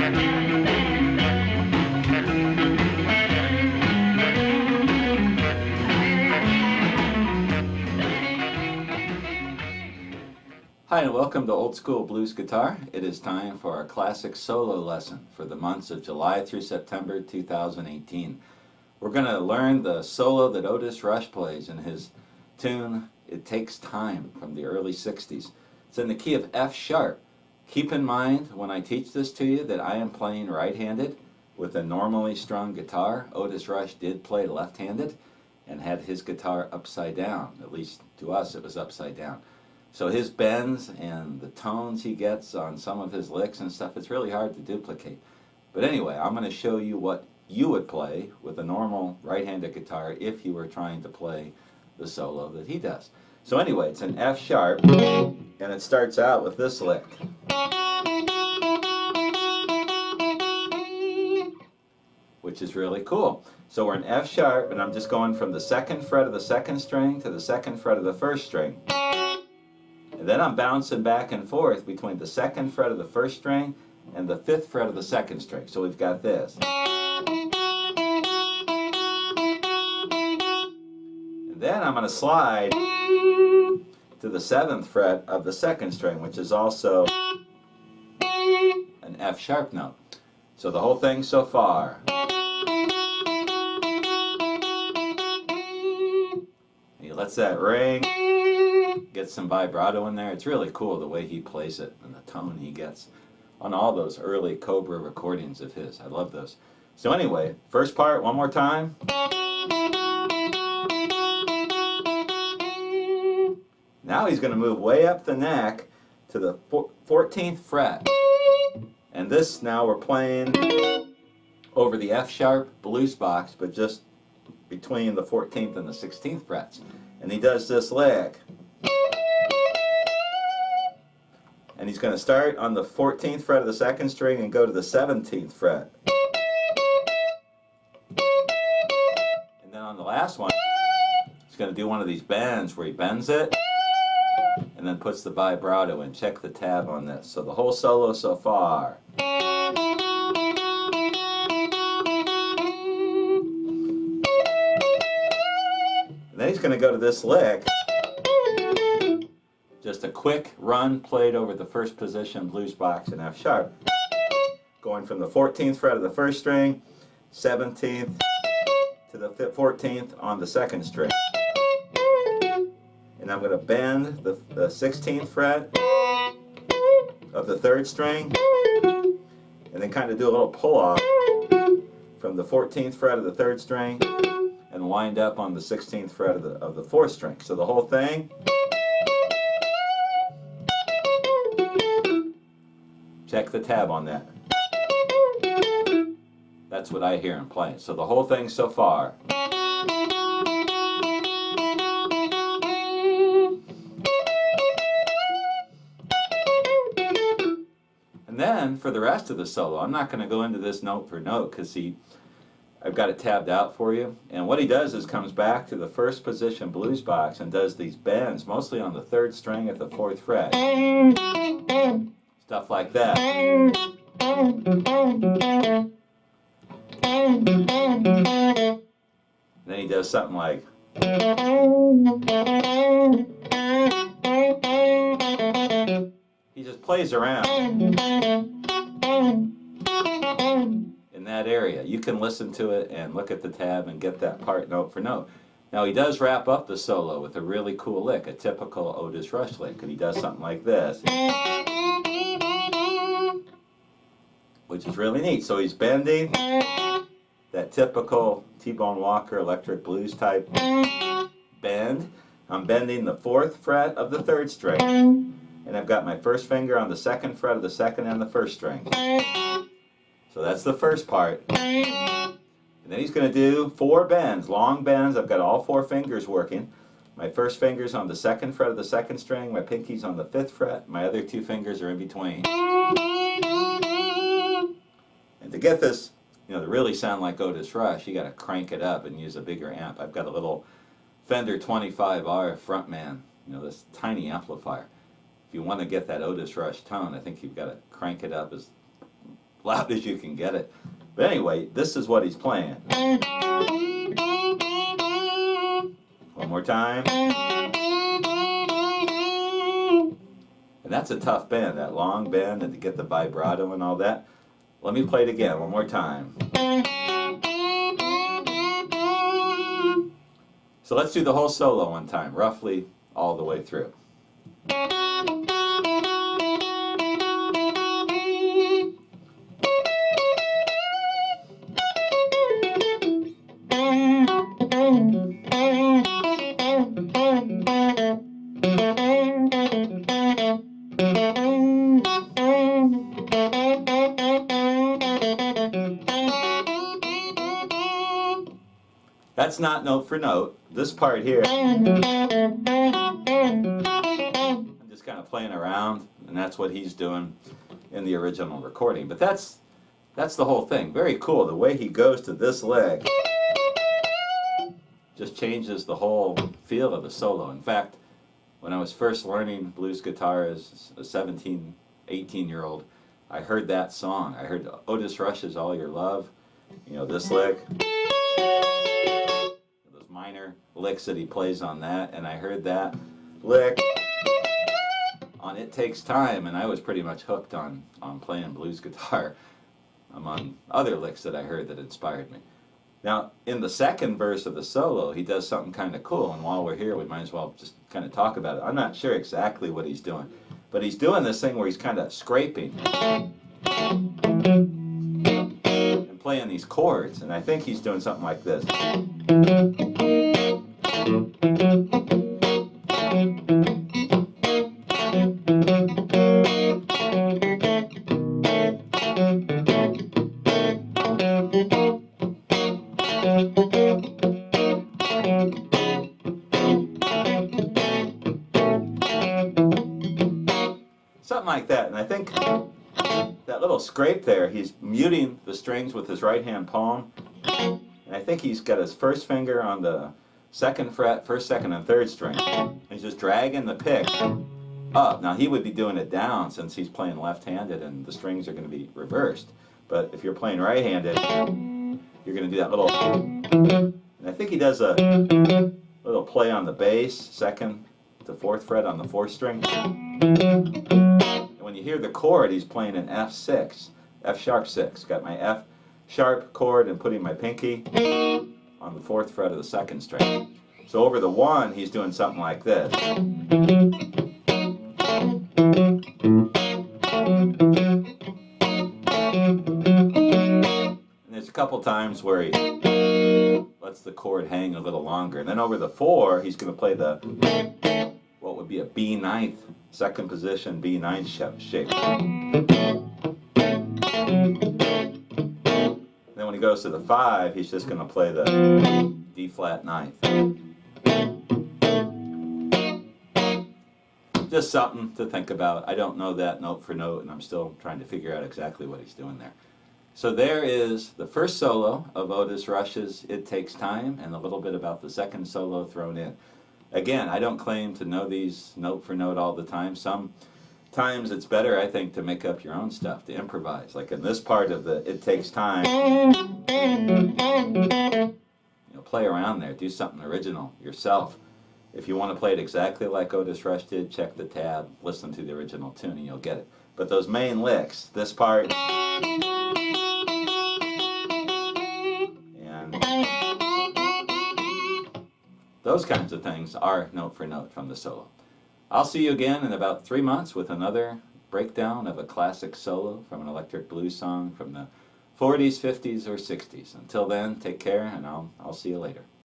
Hi and welcome to Old School Blues Guitar. It is time for our classic solo lesson for the months of July through September 2018. We're going to learn the solo that Otis Rush plays in his tune, It Takes Time, from the early 60s. It's in the key of F sharp. Keep in mind when I teach this to you that I am playing right-handed with a normally strung guitar. Otis Rush did play left-handed and had his guitar upside down. At least to us it was upside down. So his bends and the tones he gets on some of his licks and stuff, it's really hard to duplicate. But anyway, I'm going to show you what you would play with a normal right-handed guitar if you were trying to play the solo that he does. So anyway, it's an F sharp, and it starts out with this lick, which is really cool. So we're in F sharp, and I'm just going from the second fret of the second string to the second fret of the first string. And then I'm bouncing back and forth between the second fret of the first string and the fifth fret of the second string. So we've got this. And then I'm going to slide to the seventh fret of the second string, which is also an F sharp note. So the whole thing so far. He lets that ring. Get some vibrato in there. It's really cool the way he plays it and the tone he gets on all those early Cobra recordings of his. I love those. So anyway, first part one more time. Now he's going to move way up the neck to the 14th fret. And this, now we're playing over the F sharp blues box, but just between the 14th and the 16th frets. And he does this lick. And he's going to start on the 14th fret of the second string and go to the 17th fret. And then on the last one, he's going to do one of these bends where he bends it and then puts the vibrato in. Check the tab on this. So the whole solo so far. And then he's going to go to this lick. Just a quick run played over the first position blues box in F sharp. Going from the 14th fret of the first string, 17th to the 14th on the second string. And I'm going to bend the 16th fret of the third string and then kind of do a little pull off from the 14th fret of the third string and wind up on the 16th fret of the fourth string. So the whole thing. Check the tab on that. That's what I hear him playing. So the whole thing so far. And then for the rest of the solo, I'm not going to go into this note for note because I've got it tabbed out for you. And what he does is comes back to the first position blues box and does these bends, mostly on the third string at the fourth fret. Stuff like that. Then he does something like. He just plays around in that area. You can listen to it and look at the tab and get that part note for note. Now he does wrap up the solo with a really cool lick, a typical Otis Rush lick, and he does something like this, which is really neat. So he's bending that typical T-Bone Walker electric blues type bend. I'm bending the 4th fret of the 3rd string, and I've got my first finger on the 2nd fret of the 2nd and the 1st string. So that's the first part. And then he's going to do 4 bends, long bends. I've got all 4 fingers working. My first finger's on the 2nd fret of the 2nd string, my pinky's on the 5th fret, my other 2 fingers are in between. And to get this, to really sound like Otis Rush, you got to crank it up and use a bigger amp. I've got a little Fender 25R Frontman, this tiny amplifier. If you want to get that Otis Rush tone, I think you've got to crank it up as loud as you can get it. But anyway, this is what he's playing. One more time. And that's a tough bend, that long bend, and to get the vibrato and all that. Let me play it again, one more time. So let's do the whole solo one time, roughly all the way through. That's not note for note. This part here, I'm just kind of playing around, and that's what he's doing in the original recording. But that's the whole thing. Very cool. The way he goes to this leg just changes the whole feel of the solo. In fact, when I was first learning blues guitar as a 17, 18-year-old, I heard that song. I heard Otis Rush's All Your Love, you know, this lick, those minor licks that he plays on that, and I heard that lick on It Takes Time, and I was pretty much hooked on playing blues guitar, among other licks that I heard that inspired me. Now, in the second verse of the solo, he does something kind of cool, and while we're here, we might as well just kind of talk about it. I'm not sure exactly what he's doing, but he's doing this thing where he's kind of scraping and playing these chords, and I think he's doing something like this. Something like that, and I think that little scrape there, he's muting the strings with his right hand palm, and I think he's got his first finger on the second fret, first, second, and third string. He's just dragging the pick up. Now he would be doing it down since he's playing left-handed and the strings are going to be reversed. But if you're playing right-handed, you're going to do that little, and I think he does a little play on the bass, second to fourth fret on the fourth string. And when you hear the chord, he's playing an F6, F sharp 6. Got my F sharp chord and putting my pinky on the fourth fret of the second string. So over the one, he's doing something like this. And there's a couple times where he lets the chord hang a little longer. And then over the four, he's going to play the, what would be a B ninth, second position B ninth shape. Then when he goes to the five, he's just going to play the D flat ninth. Just something to think about. I don't know that note for note, and I'm still trying to figure out exactly what he's doing there. So there is the first solo of Otis Rush's It Takes Time, and a little bit about the second solo thrown in. Again, I don't claim to know these note for note all the time. Sometimes it's better, I think, to make up your own stuff, to improvise. Like in this part of the It Takes Time, play around there, do something original yourself. If you want to play it exactly like Otis Rush did, check the tab, listen to the original tune, and you'll get it. But those main licks, this part, and those kinds of things are note for note from the solo. I'll see you again in about 3 months with another breakdown of a classic solo from an electric blues song from the 40s, 50s, or 60s. Until then, take care, and I'll see you later.